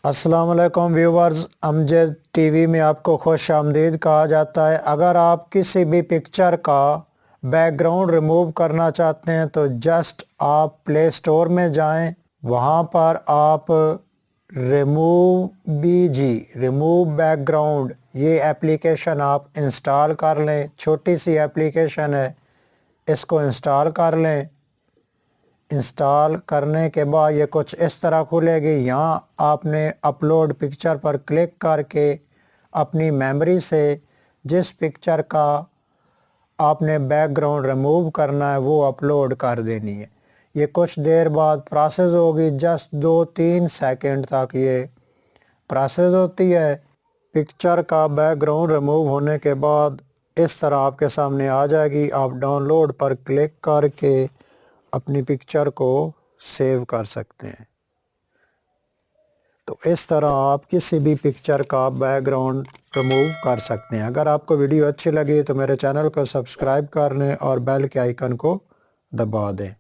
السلام علیکم ویورز، امجد T V میں آپ کو خوش آمدید کہا جاتا ہے۔ اگر آپ کسی بھی پکچر کا بیک گراؤنڈ ریموو کرنا چاہتے ہیں تو جسٹ آپ پلے اسٹور میں جائیں، وہاں پر آپ ریموو بیک گراؤنڈ یہ ایپلیکیشن آپ انسٹال کر لیں۔ چھوٹی سی ایپلیکیشن ہے، اس کو انسٹال کر لیں۔ انسٹال کرنے کے بعد یہ کچھ اس طرح کھلے گی۔ یہاں آپ نے اپلوڈ پکچر پر کلک کر کے اپنی میموری سے جس پکچر کا آپ نے بیک گراؤنڈ ریموو کرنا ہے وہ اپلوڈ کر دینی ہے۔ یہ کچھ دیر بعد پروسیس ہوگی، جسٹ 2-3 سیکنڈ تک یہ پروسیس ہوتی ہے۔ پکچر کا بیک گراؤنڈ ریموو ہونے کے بعد اس طرح آپ کے سامنے آ جائے گی۔ آپ ڈاؤن لوڈ پر کلک کر کے اپنی پکچر کو سیو کر سکتے ہیں۔ تو اس طرح آپ کسی بھی پکچر کا بیک گراؤنڈ ریموو کر سکتے ہیں۔ اگر آپ کو ویڈیو اچھی لگی تو میرے چینل کو سبسکرائب کر لیں اور بیل کے آئیکن کو دبا دیں۔